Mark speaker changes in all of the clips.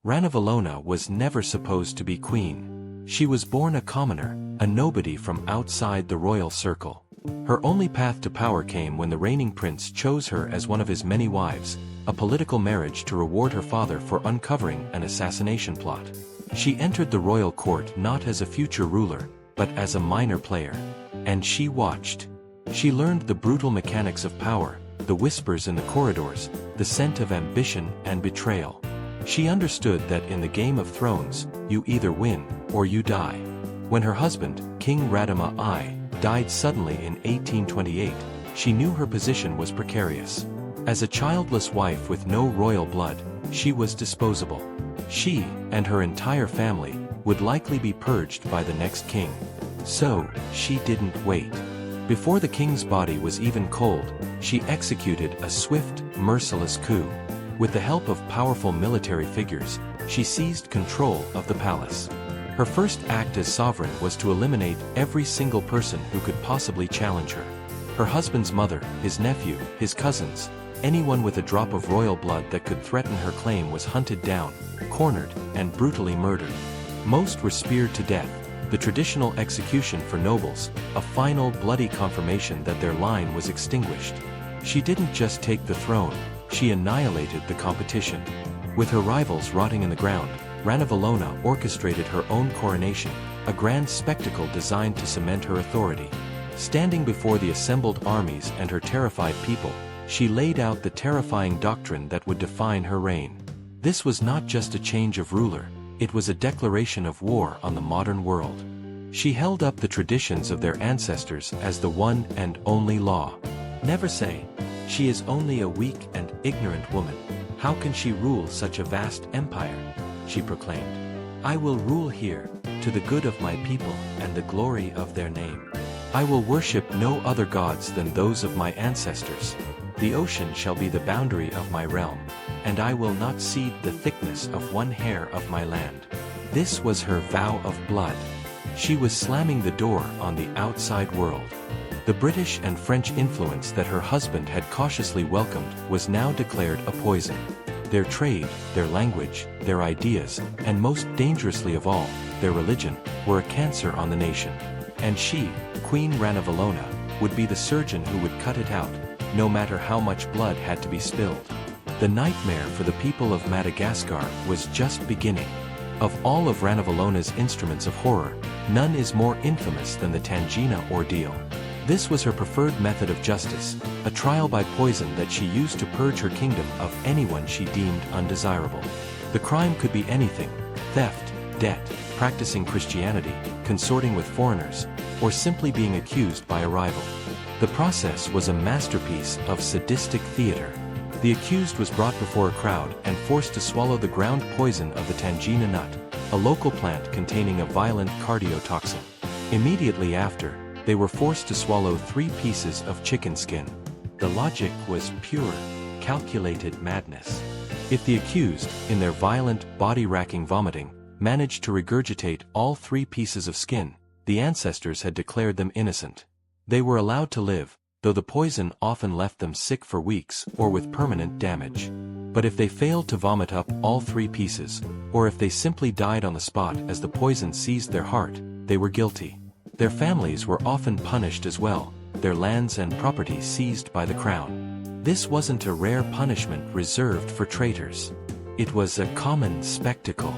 Speaker 1: Ranavalona was never supposed to be queen. She was born a commoner, a nobody from outside the royal circle. Her only path to power came when the reigning prince chose her as one of his many wives, a political marriage to reward her father for uncovering an assassination plot. She entered the royal court not as a future ruler, but as a minor player. And she watched. She learned the brutal mechanics of power, the whispers in the corridors, the scent of ambition and betrayal. She understood that in the Game of Thrones, you either win, or you die. When her husband, King Radama I, died suddenly in 1828, she knew her position was precarious. As a childless wife with no royal blood, she was disposable. She, and her entire family, would likely be purged by the next king. So, she didn't wait. Before the king's body was even cold, she executed a swift, merciless coup. With the help of powerful military figures, she seized control of the palace. Her first act as sovereign was to eliminate every single person who could possibly challenge her. Her husband's mother, his nephew, his cousins, anyone with a drop of royal blood that could threaten her claim was hunted down, cornered, and brutally murdered. Most were speared to death, the traditional execution for nobles, a final bloody confirmation that their line was extinguished. She didn't just take the throne, she annihilated the competition. With her rivals rotting in the ground, Ranavalona orchestrated her own coronation, a grand spectacle designed to cement her authority. Standing before the assembled armies and her terrified people, she laid out the terrifying doctrine that would define her reign. This was not just a change of ruler, it was a declaration of war on the modern world. She held up the traditions of their ancestors as the one and only law. Never say, "She is only a weak and ignorant woman. How can she rule such a vast empire?" she proclaimed. "I will rule here, to the good of my people and the glory of their name. I will worship no other gods than those of my ancestors. The ocean shall be the boundary of my realm, and I will not cede the thickness of one hair of my land." This was her vow of blood. She was slamming the door on the outside world. The British and French influence that her husband had cautiously welcomed was now declared a poison. Their trade, their language, their ideas, and most dangerously of all, their religion, were a cancer on the nation. And she, Queen Ranavalona, would be the surgeon who would cut it out, no matter how much blood had to be spilled. The nightmare for the people of Madagascar was just beginning. Of all of Ranavalona's instruments of horror, none is more infamous than the Tangina ordeal. This was her preferred method of justice, a trial by poison that she used to purge her kingdom of anyone she deemed undesirable. The crime could be anything: theft, debt, practicing Christianity, consorting with foreigners, or simply being accused by a rival. The process was a masterpiece of sadistic theater. The accused was brought before a crowd and forced to swallow the ground poison of the Tangina nut, a local plant containing a violent cardiotoxin. Immediately after, they were forced to swallow 3 pieces of chicken skin. The logic was pure, calculated madness. If the accused, in their violent, body-racking vomiting, managed to regurgitate all 3 pieces of skin, the ancestors had declared them innocent. They were allowed to live, though the poison often left them sick for weeks or with permanent damage. But if they failed to vomit up all 3 pieces, or if they simply died on the spot as the poison seized their heart, they were guilty. Their families were often punished as well, their lands and property seized by the crown. This wasn't a rare punishment reserved for traitors. It was a common spectacle.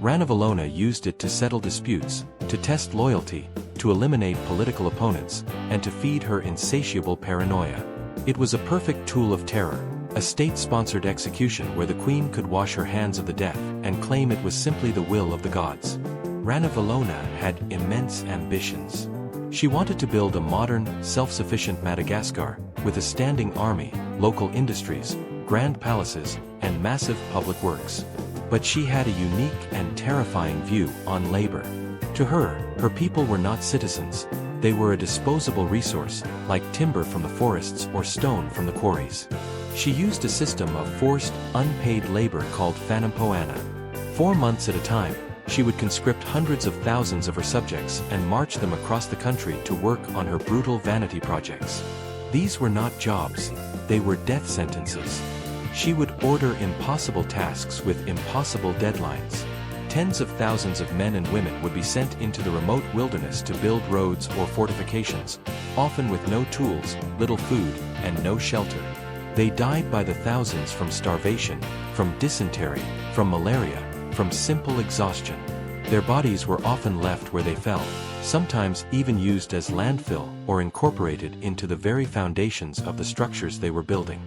Speaker 1: Ranavalona used it to settle disputes, to test loyalty, to eliminate political opponents, and to feed her insatiable paranoia. It was a perfect tool of terror, a state-sponsored execution where the queen could wash her hands of the death and claim it was simply the will of the gods. Ranavalona had immense ambitions. She wanted to build a modern, self-sufficient Madagascar, with a standing army, local industries, grand palaces, and massive public works. But she had a unique and terrifying view on labor. To her, her people were not citizens. They were a disposable resource, like timber from the forests or stone from the quarries. She used a system of forced, unpaid labor called Fanampoana. 4 months at a time, she would conscript hundreds of thousands of her subjects and march them across the country to work on her brutal vanity projects. These were not jobs, they were death sentences. She would order impossible tasks with impossible deadlines. Tens of thousands of men and women would be sent into the remote wilderness to build roads or fortifications, often with no tools, little food, and no shelter. They died by the thousands from starvation, from dysentery, from malaria, from simple exhaustion. Their bodies were often left where they fell, sometimes even used as landfill or incorporated into the very foundations of the structures they were building.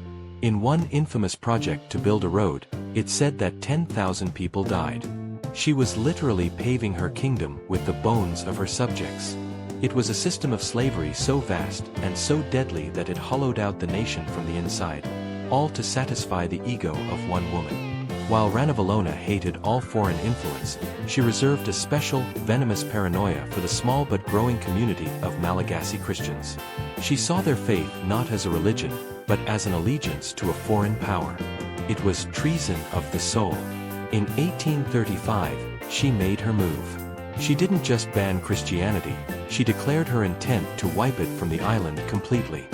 Speaker 1: In one infamous project to build a road, it said that 10,000 people died. She was literally paving her kingdom with the bones of her subjects. It was a system of slavery so vast and so deadly that it hollowed out the nation from the inside, all to satisfy the ego of one woman. While Ranavalona hated all foreign influence, she reserved a special, venomous paranoia for the small but growing community of Malagasy Christians. She saw their faith not as a religion, but as an allegiance to a foreign power. It was treason of the soul. In 1835, she made her move. She didn't just ban Christianity, she declared her intent to wipe it from the island completely.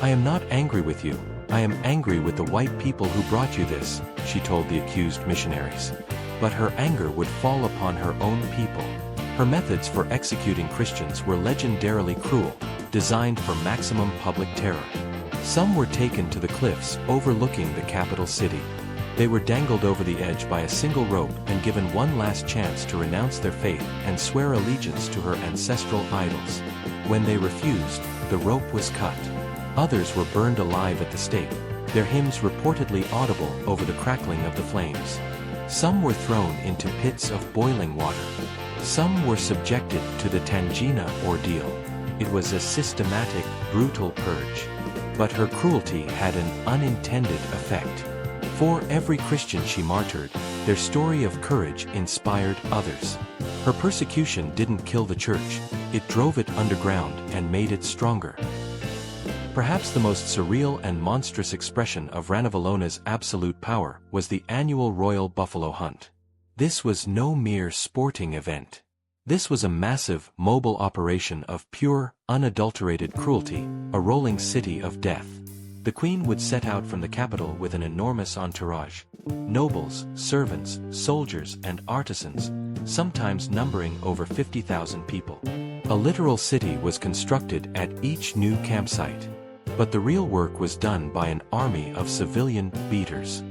Speaker 1: "I am not angry with you, I am angry with the white people who brought you this," she told the accused missionaries. But her anger would fall upon her own people. Her methods for executing Christians were legendarily cruel, designed for maximum public terror. Some were taken to the cliffs overlooking the capital city. They were dangled over the edge by a single rope and given one last chance to renounce their faith and swear allegiance to her ancestral idols. When they refused, the rope was cut. Others were burned alive at the stake, their hymns reportedly audible over the crackling of the flames. Some were thrown into pits of boiling water. Some were subjected to the Tangina ordeal. It was a systematic, brutal purge. But her cruelty had an unintended effect. For every Christian she martyred, their story of courage inspired others. Her persecution didn't kill the church, it drove it underground and made it stronger. Perhaps the most surreal and monstrous expression of Ranavalona's absolute power was the annual royal buffalo hunt. This was no mere sporting event. This was a massive, mobile operation of pure, unadulterated cruelty, a rolling city of death. The queen would set out from the capital with an enormous entourage. Nobles, servants, soldiers, and artisans, sometimes numbering over 50,000 people. A literal city was constructed at each new campsite. But the real work was done by an army of civilian beaters.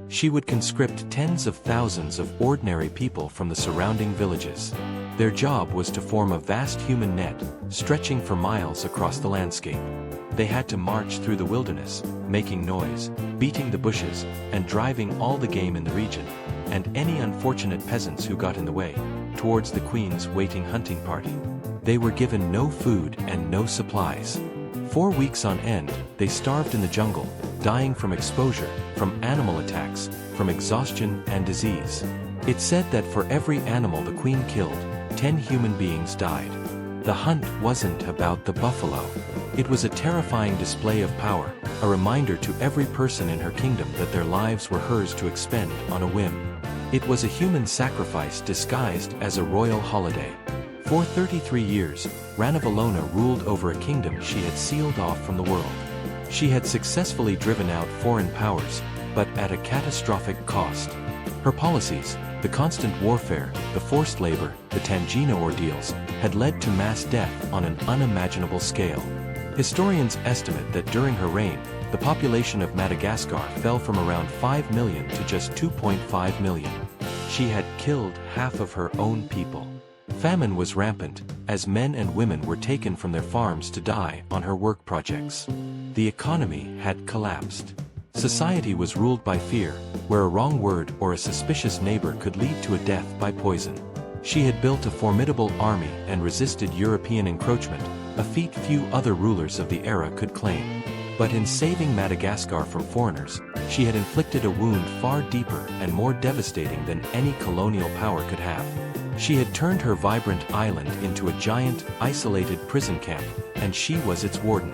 Speaker 1: She would conscript tens of thousands of ordinary people from the surrounding villages. Their job was to form a vast human net, stretching for miles across the landscape. They had to march through the wilderness, making noise, beating the bushes, and driving all the game in the region, and any unfortunate peasants who got in the way, towards the queen's waiting hunting party. They were given no food and no supplies. 4 weeks on end, they starved in the jungle, dying from exposure, from animal attacks, from exhaustion and disease. It said that for every animal the queen killed, 10 human beings died. The hunt wasn't about the buffalo. It was a terrifying display of power, a reminder to every person in her kingdom that their lives were hers to expend on a whim. It was a human sacrifice disguised as a royal holiday. For 33 years, Ranavalona ruled over a kingdom she had sealed off from the world. She had successfully driven out foreign powers, but at a catastrophic cost. Her policies, the constant warfare, the forced labor, the Tangina ordeals, had led to mass death on an unimaginable scale. Historians estimate that during her reign, the population of Madagascar fell from around 5 million to just 2.5 million. She had killed half of her own people. Famine was rampant, as men and women were taken from their farms to die on her work projects. The economy had collapsed. Society was ruled by fear, where a wrong word or a suspicious neighbor could lead to a death by poison. She had built a formidable army and resisted European encroachment, a feat few other rulers of the era could claim. But in saving Madagascar from foreigners, she had inflicted a wound far deeper and more devastating than any colonial power could have. She had turned her vibrant island into a giant, isolated prison camp, and she was its warden.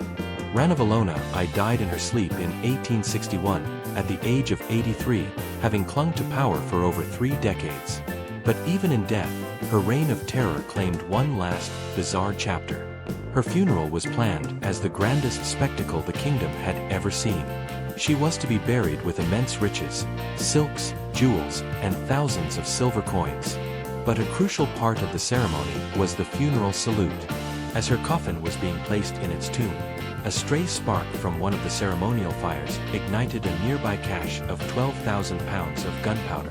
Speaker 1: Ranavalona died in her sleep in 1861, at the age of 83, having clung to power for over 3 decades. But even in death, her reign of terror claimed one last, bizarre chapter. Her funeral was planned as the grandest spectacle the kingdom had ever seen. She was to be buried with immense riches, silks, jewels, and thousands of silver coins. But a crucial part of the ceremony was the funeral salute. As her coffin was being placed in its tomb, a stray spark from one of the ceremonial fires ignited a nearby cache of 12,000 pounds of gunpowder.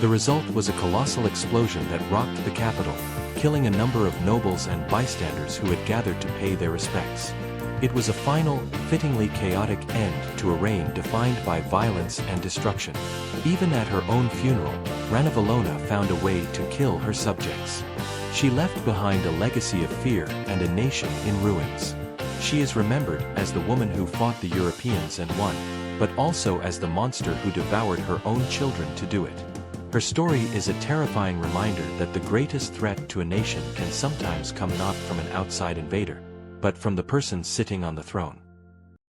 Speaker 1: The result was a colossal explosion that rocked the capital, killing a number of nobles and bystanders who had gathered to pay their respects. It was a final, fittingly chaotic end to a reign defined by violence and destruction. Even at her own funeral, Ranavalona found a way to kill her subjects. She left behind a legacy of fear and a nation in ruins. She is remembered as the woman who fought the Europeans and won, but also as the monster who devoured her own children to do it. Her story is a terrifying reminder that the greatest threat to a nation can sometimes come not from an outside invader, but from the person sitting on the throne.